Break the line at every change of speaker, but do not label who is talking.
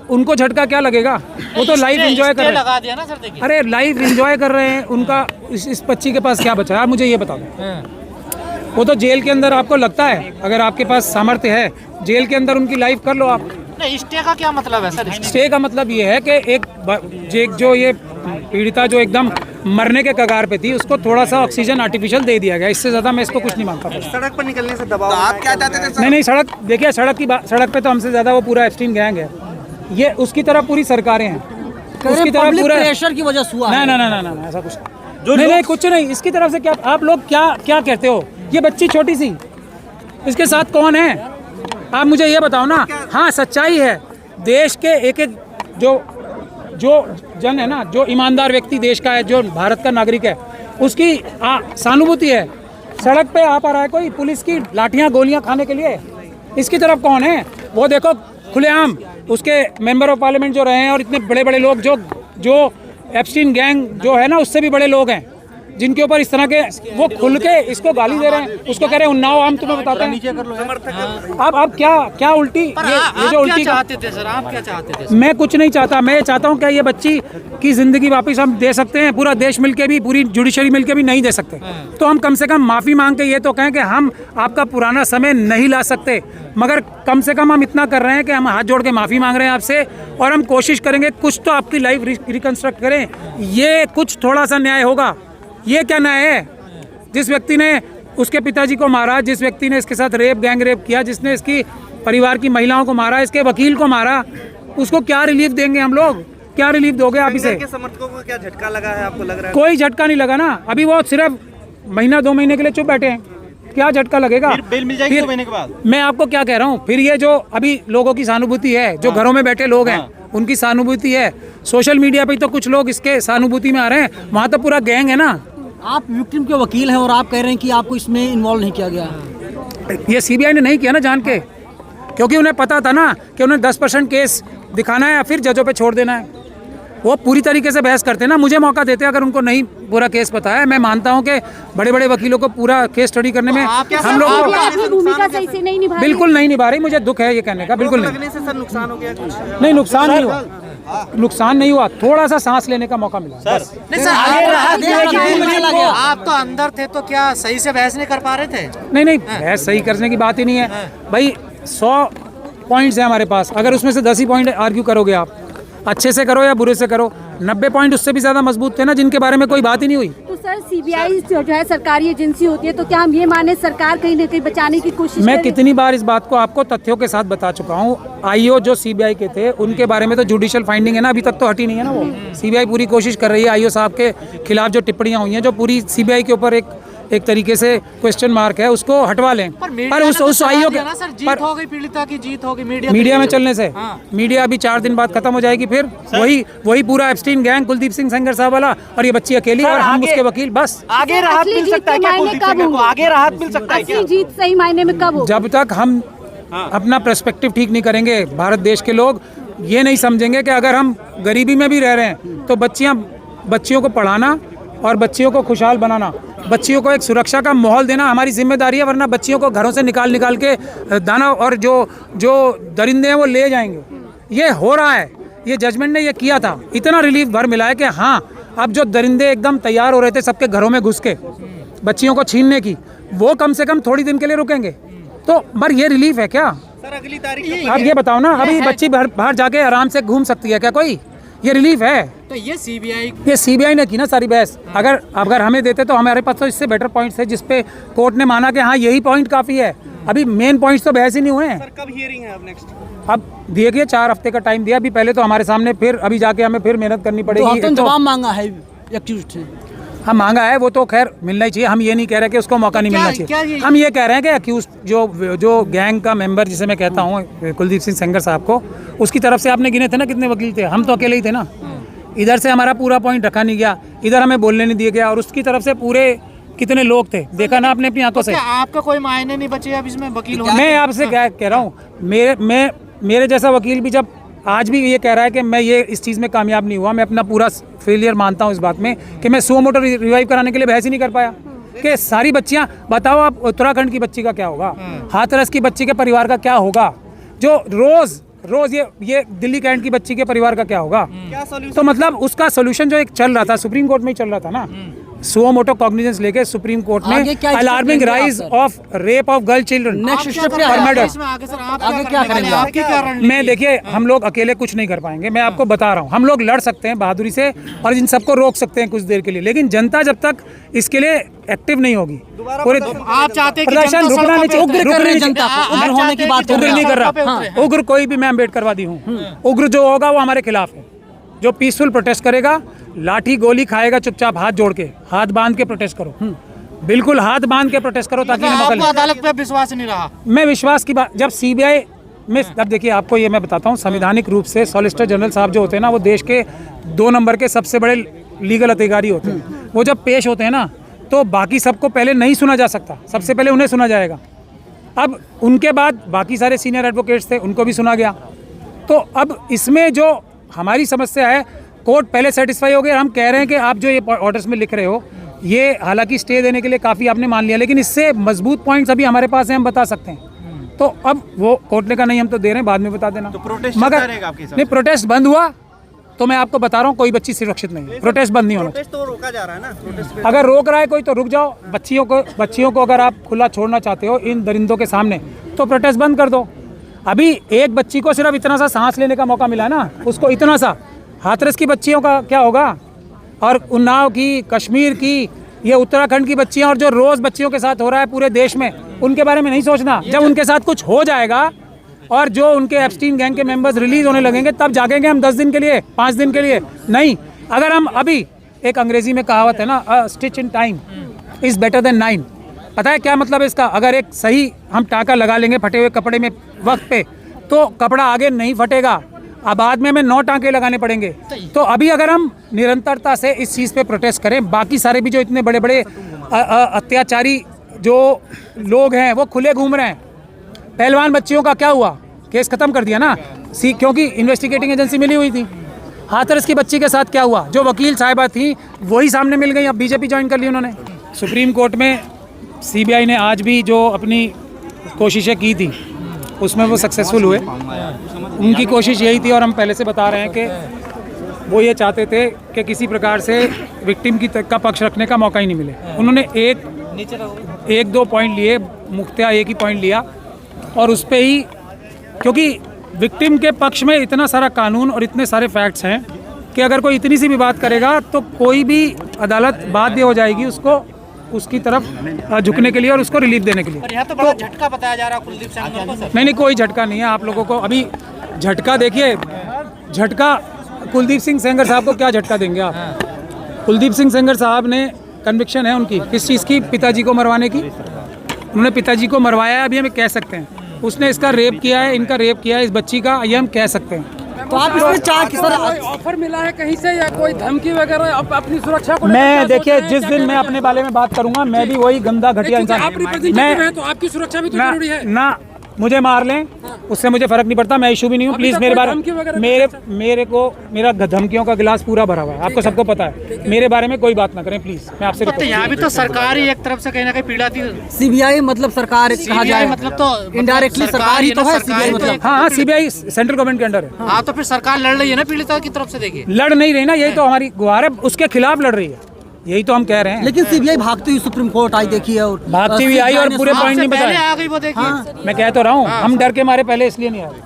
उनको झटका क्या लगेगा, वो तो लाइव एंजॉय कर रहे हैं।
लगा दिया ना सर, देखिए।
अरे लाइव एंजॉय कर रहे हैं, उनका इस बच्ची के पास क्या बचा है, आप मुझे ये बता दो। वो तो जेल के अंदर, आपको लगता है अगर आपके पास सामर्थ्य है जेल के अंदर उनकी लाइफ कर लो आप।
नहीं, स्टे का क्या मतलब है सर?
स्टे का मतलब ये है कि एक जो ये पीड़िता जो एकदम मरने के कगार पे थी, उसको थोड़ा सा ऑक्सीजन आर्टिफिशियल दे दिया गया। इससे ज्यादा मैं इसको कुछ नहीं मानता।
सड़क पर निकलने से दबाव, तो आप क्या चाहते थे?
नहीं, सड़क देखिए, सड़क पे तो हमसे ज्यादा वो पूरा एप्स्टीन गैंग है, ये उसकी तरफ पूरी सरकारें हैं, उसकी तरफ पूरा
प्रेशर की वजह से हुआ।
ना ऐसा कुछ नहीं, कुछ नहीं। इसकी तरफ से क्या आप लोग क्या कहते हो? ये बच्ची छोटी सी, इसके साथ कौन है, आप मुझे ये बताओ ना। हाँ, सच्चाई है, देश के एक जो जन है ना, जो ईमानदार व्यक्ति देश का है, जो भारत का नागरिक है, उसकी सहानुभूति है। सड़क पे आ पा रहा है कोई पुलिस की लाठियां गोलियां खाने के लिए, इसकी तरफ कौन है? वो देखो खुलेआम उसके मेंबर ऑफ पार्लियामेंट जो रहे हैं, और इतने बड़े बड़े लोग जो एप्स्टीन गैंग जो है ना, उससे भी बड़े लोग हैं, जिनके ऊपर इस तरह के वो खुल के इसको गाली दे रहे हैं, उसको कह रहे हैं उन्नाव। हम तुम्हें बताते हैं अब क्या उल्टी, ये जो उल्टी
चाहते थे सर, आप क्या चाहते थे?
मैं कुछ नहीं चाहता। मैं चाहता हूँ कि ये बच्ची की जिंदगी वापस हम दे सकते हैं, पूरा देश मिलके भी, पूरी जुडिशरी मिलके भी नहीं दे सकते, तो हम कम से कम माफ़ी मांग के ये तो कहें कि हम आपका पुराना समय नहीं ला सकते, मगर कम से कम हम इतना कर रहे हैं कि हम हाथ जोड़ के माफ़ी मांग रहे हैं आपसे, और हम कोशिश करेंगे कुछ तो आपकी लाइफ रिकंस्ट्रक्ट करें। ये कुछ थोड़ा सा न्याय होगा। ये क्या न्याय है? जिस व्यक्ति ने उसके पिताजी को मारा, जिस व्यक्ति ने इसके साथ गैंग रेप किया, जिसने इसकी परिवार की महिलाओं को मारा, इसके वकील को मारा, उसको क्या रिलीफ देंगे हम लोग? क्या रिलीफ दोगे आप इसे?
समर्थकों को क्या झटका लगा है, आपको लग रहा है?
कोई झटका नहीं लगा ना, अभी वो सिर्फ महीना 2 महीने के लिए चुप बैठे हैं, क्या झटका लगेगा?
बेल मिल जाएगी 2 महीने के बाद।
मैं आपको क्या कह रहा हूँ, फिर ये जो अभी लोगों की सहानुभूति है, जो घरों में बैठे लोग हैं, उनकी सहानुभूति है। सोशल मीडिया पे तो कुछ लोग इसके सहानुभूति में आ रहे हैं, वहाँ तो पूरा गैंग है ना।
आप विक्टिम के वकील हैं और आप कह रहे हैं कि आपको इसमें इन्वॉल्व नहीं किया गया।
ये सीबीआई ने नहीं किया ना जान के, क्योंकि उन्हें पता था ना कि उन्हें 10% केस दिखाना है या फिर जजों पे छोड़ देना है। वो पूरी तरीके से बहस करते ना, मुझे मौका देते अगर उनको नहीं पूरा केस पता है। मैं मानता हूँ कि बड़े बड़े वकीलों को पूरा केस स्टडी करने में हम लोग
भूमिका सही से नहीं निभा,
बिल्कुल नहीं निभा रही। मुझे दुख है ये कहने का, बिल्कुल नहीं।
नुकसान हो गया कुछ?
नहीं, नुकसान नहीं हुआ, नुकसान नहीं हुआ, थोड़ा सा सांस लेने का मौका मिला बस।
नहीं सर, आप तो अंदर थे, तो क्या सही से बहस नहीं कर पा रहे थे?
नहीं, बहस सही करने की बात ही नहीं है भाई। 100 पॉइंट्स हैं हमारे पास, अगर उसमें से 10 ही पॉइंट आर्ग्यू करोगे आप, अच्छे से करो या बुरे से करो, 90 पॉइंट उससे भी ज्यादा मजबूत थे ना, जिनके बारे में कोई बात ही नहीं हुई।
तो सर सीबीआई जो है सरकारी एजेंसी होती है, तो क्या हम ये माने सरकार कहीं न कहीं बचाने की कोशिश? मैं
कितनी बार इस बात को आपको तथ्यों के साथ बता चुका हूँ। आईओ जो सीबीआई के थे, उनके बारे में तो जुडिशियल फाइंडिंग है ना, अभी तक तो हटी नहीं है ना। वो सीबीआई पूरी कोशिश कर रही है आईओ साहब के खिलाफ जो टिप्पणियां हुई हैं, जो पूरी सीबीआई के ऊपर एक तरीके से क्वेश्चन मार्क है, उसको हटवा लें।
पर उस आईओ के जीत हो गई, पीड़िता की जीत हो गई मीडिया में
चलने से। मीडिया अभी 4 दिन बाद खत्म हो जाएगी, फिर वही पूरा एप्स्टीन गैंग, कुलदीप सिंह सेंगर साहब वाला, और ये बच्ची अकेली और हम उसके वकील, बस।
आगे राहत मिल सकता है क्या कुलदीप सिंह को? आगे राहत मिल सकता है क्या?
जीत सही मायने में कब हो?
जब तक हम अपना पर्सपेक्टिव ठीक नहीं करेंगे, भारत देश के लोग ये नहीं समझेंगे कि अगर हम गरीबी में भी रह रहे हैं तो बच्चियों को पढ़ाना और बच्चियों को खुशहाल बनाना, बच्चियों को एक सुरक्षा का माहौल देना हमारी जिम्मेदारी है। वरना बच्चियों को घरों से निकाल के दाना और जो दरिंदे हैं वो ले जाएंगे। ये हो रहा है, ये जजमेंट ने ये किया था। इतना रिलीफ भर मिला है कि हाँ, अब जो दरिंदे एकदम तैयार हो रहे थे सबके घरों में घुस के बच्चियों को छीनने की, वो कम से कम थोड़ी दिन के लिए रुकेंगे। तो पर ये रिलीफ है क्या
सर? अगली तारीख
अब ये बताओ ना, अभी बच्ची बाहर जाके आराम से घूम सकती है क्या कोई? ये रिलीफ है?
तो ये सीबीआई
ने की ना सारी बहस। अगर हमें देते तो हमारे पास तो इससे बेटर पॉइंट्स है, जिसपे कोर्ट ने माना कि हाँ यही पॉइंट काफी है। अभी मेन पॉइंट्स तो बहस ही नहीं हुए हैं।
सर कब हियरिंग है अब नेक्स्ट?
अब देखिए 4 हफ्ते का टाइम दिया। अभी पहले तो हमारे सामने, फिर अभी जाके हमें फिर मेहनत करनी पड़ेगी।
तो जवाब मांगा है एक्यूज्ड ने।
हम मांगा है, वो तो खैर मिलना ही चाहिए। हम ये नहीं कह रहे कि उसको मौका नहीं मिलना चाहिए। हम ये कह रहे हैं कि अक्यूज्ड जो गैंग का मेंबर, जिसे मैं कहता हूँ कुलदीप सिंह सेंगर साहब को, उसकी तरफ से आपने गिने थे ना कितने वकील थे? हम तो अकेले ही थे ना। इधर से हमारा पूरा पॉइंट रखा नहीं गया, इधर हमें बोलने नहीं दिया गया, और उसकी तरफ से पूरे कितने लोग थे, देखा ना आपने अपनी आंखों से।
आपका कोई मायने नहीं बचे अब इसमें वकील होने?
मैं आपसे क्या कह रहा हूँ, मेरे जैसा वकील भी जब आज भी ये कह रहा है कि मैं ये इस चीज़ में कामयाब नहीं हुआ, मैं अपना पूरा फेलियर मानता हूँ इस बात में कि मैं सुओ मोटो रिवाइव कराने के लिए बहस ही नहीं कर पाया कि सारी बच्चियाँ, बताओ आप उत्तराखंड की बच्ची का क्या होगा, हाथरस की बच्ची के परिवार का क्या होगा, जो रोज़ रोज ये दिल्ली कैंट की बच्ची के परिवार का क्या होगा? तो मतलब उसका सोल्यूशन जो एक चल रहा था सुप्रीम कोर्ट में ही चल रहा था ना, सुओ मोटो कॉग्निजेंस लेके सुप्रीम कोर्ट ने alarming rise of rape of girl children
next step क्या है?
आगे क्या करेंगे आप? आपकी क्या रणनीति?
मैं देखिए हम लोग अकेले कुछ नहीं कर पाएंगे, मैं आपको बता रहा हूँ। हम लोग लड़ सकते हैं बहादुरी से और इन सबको रोक सकते हैं कुछ देर के लिए, लेकिन जनता जब तक इसके लिए एक्टिव नहीं होगी पूरे
आप चाहते हैं कि
प्रदर्शन
जनता
रुकना नहीं
सड़कों पे
चाहिए,
उतरे?
रुकना नहीं
जनता
चाहिए।
को उग्र होने की बात कर
उग्र
रहे
नहीं
हैं।
कर रहा, उग्र कोई भी मैं अम्बेडकरवादी हूँ। उग्र जो होगा वो हमारे खिलाफ है, जो पीसफुल प्रोटेस्ट करेगा, लाठी गोली खाएगा चुपचाप हाथ जोड़ के, हाथ बांध के प्रोटेस्ट करो, बिल्कुल हाथ बांध के प्रोटेस्ट करो ताकि इन्हें मौका
आपको
मिले।
अदालत पे विश्वास नहीं रहा?
मैं विश्वास की बात, जब सीबीआई में, अब देखिए आपको ये मैं बताता हूँ, संवैधानिक रूप से सॉलिसिटर जनरल साहब जो होते हैं ना, वो देश के 2 नंबर के सबसे बड़े लीगल अधिकारी होते हैं। वो जब पेश होते हैं ना, तो बाकी सबको पहले नहीं सुना जा सकता, सबसे पहले उन्हें सुना जाएगा। अब उनके बाद बाकी सारे सीनियर एडवोकेट्स थे, उनको भी सुना गया। तो अब इसमें जो हमारी समस्या है, कोर्ट पहले सेटिस्फाई हो गया। हम कह रहे हैं कि आप जो ये ऑर्डर्स में लिख रहे हो, ये हालांकि स्टे देने के लिए काफ़ी आपने मान लिया, लेकिन इससे मजबूत पॉइंट्स अभी हमारे पास हैं, हम बता सकते हैं। तो अब वो कोर्ट ने कहा नहीं हम तो दे रहे हैं, बाद में बता देना। तो
प्रोटेस्ट
मगर नहीं, प्रोटेस्ट बंद हुआ तो मैं आपको बता रहा हूँ कोई बच्ची सुरक्षित नहीं है, प्रोटेस्ट बंद नहीं होना चाहिए।
तो रोका जा रहा है ना प्रोटेस्ट?
अगर रोक रहा है कोई तो रुक जाओ। बच्चियों को अगर आप खुला छोड़ना चाहते हो इन दरिंदों के सामने, तो प्रोटेस्ट बंद कर दो। अभी एक बच्ची को सिर्फ इतना सा सांस लेने का मौका मिला ना, उसको इतना सा, हाथरस की बच्चियों का क्या होगा, और उन्नाव की, कश्मीर की, ये उत्तराखंड की बच्चियां, और जो रोज बच्चियों के साथ हो रहा है पूरे देश में, उनके बारे में नहीं सोचना। जब उनके साथ कुछ हो जाएगा और जो उनके एप्स्टीन गैंग के मेंबर्स रिलीज होने लगेंगे, तब जागेंगे हम 10 दिन के लिए, 5 दिन के लिए नहीं। अगर हम अभी, एक अंग्रेजी में कहावत है ना, अ stitch in time is better than 9। पता है क्या मतलब इसका? अगर एक सही हम टाका लगा लेंगे फटे हुए कपड़े में वक्त पे, तो कपड़ा आगे नहीं फटेगा, अब बाद में हमें 9 टाँके लगाने पड़ेंगे। तो अभी अगर हम निरंतरता से इस चीज़ पे प्रोटेस्ट करें, बाकी सारे भी जो इतने बड़े बड़े अत्याचारी जो लोग हैं वो खुले घूम रहे हैं। पहलवान बच्चियों का क्या हुआ? केस खत्म कर दिया ना, क्योंकि इन्वेस्टिगेटिंग एजेंसी मिली हुई थी। हाथरस की बच्ची के साथ क्या हुआ? जो वकील साहिबा थी वही सामने मिल गई, अब बीजेपी ज्वाइन कर ली उन्होंने। सुप्रीम कोर्ट में सीबीआई ने आज भी जो अपनी कोशिशें की थी उसमें वो सक्सेसफुल हुए। उनकी कोशिश यही थी, और हम पहले से बता रहे हैं कि वो ये चाहते थे कि किसी प्रकार से विक्टिम का पक्ष रखने का मौका ही नहीं मिले। उन्होंने एक 2 पॉइंट लिए, मुख्तिया एक ही पॉइंट लिया, और उस पर ही, क्योंकि विक्टिम के पक्ष में इतना सारा कानून और इतने सारे फैक्ट्स हैं कि अगर कोई इतनी सी भी बात करेगा तो कोई भी अदालत बाध्य हो जाएगी उसको उसकी तरफ झुकने के लिए और उसको रिलीफ देने के लिए।
यहाँ तो बड़ा झटका बताया जा रहा है कुलदीप सेंगर को।
नहीं, कोई झटका नहीं है आप लोगों को। अभी झटका देखिए, झटका कुलदीप सिंह सेंगर साहब को क्या झटका देंगे आप? कुलदीप सिंह सेंगर साहब ने कन्विक्शन है उनकी किस चीज़ की? पिताजी को मरवाने की। उन्होंने पिताजी को मरवाया है, अभी हम कह सकते हैं। उसने इसका रेप किया है, इनका रेप किया है इस बच्ची का, ये हम कह सकते हैं।
तो आप इसमें चार किस तरह
ऑफर मिला है कहीं से या कोई धमकी वगैरह अपनी सुरक्षा को?
मैं देखिए, जिस दिन मैं अपने बारे में बात करूंगा, मैं भी वही गंदा घटिया इंसान।
आप रिप्रेजेंटेटिव हैं तो आपकी सुरक्षा भी तो जरूरी है
ना। मुझे मार लें उससे मुझे फर्क नहीं पड़ता, मैं इशू भी नहीं हूँ। प्लीज मेरे बारे मेरा धमकियों का गिलास पूरा भरा हुआ है, आपको सबको पता है। मेरे बारे में कोई बात ना करें प्लीज, मैं आपसे
तो यहाँ भी तो सरकार ही एक तरफ से कहीं ना कहीं पीड़ा थी।
सीबीआई मतलब सरकार कहा जाए,
मतलब तो
इनडायरेक्टली सरकार ही तो है सीबीआई मतलब।
हाँ, सीबीआई सेंट्रल गवर्नमेंट के अंडर है।
हाँ, तो फिर सरकार लड़ रही है ना पीड़िता की तरफ से। देखिए,
लड़ नहीं रही ना, यही तो हमारी गुहार है, उसके खिलाफ लड़ रही है, यही तो हम कह रहे हैं।
लेकिन सीबीआई भागती हुई सुप्रीम कोर्ट आई, देखिए, और
भागती हुई आई और पूरे पॉइंट नहीं बताए।
आ गई वो, देखिए।
मैं कह तो रहा हूँ, हम डर के मारे पहले इसलिए नहीं आए।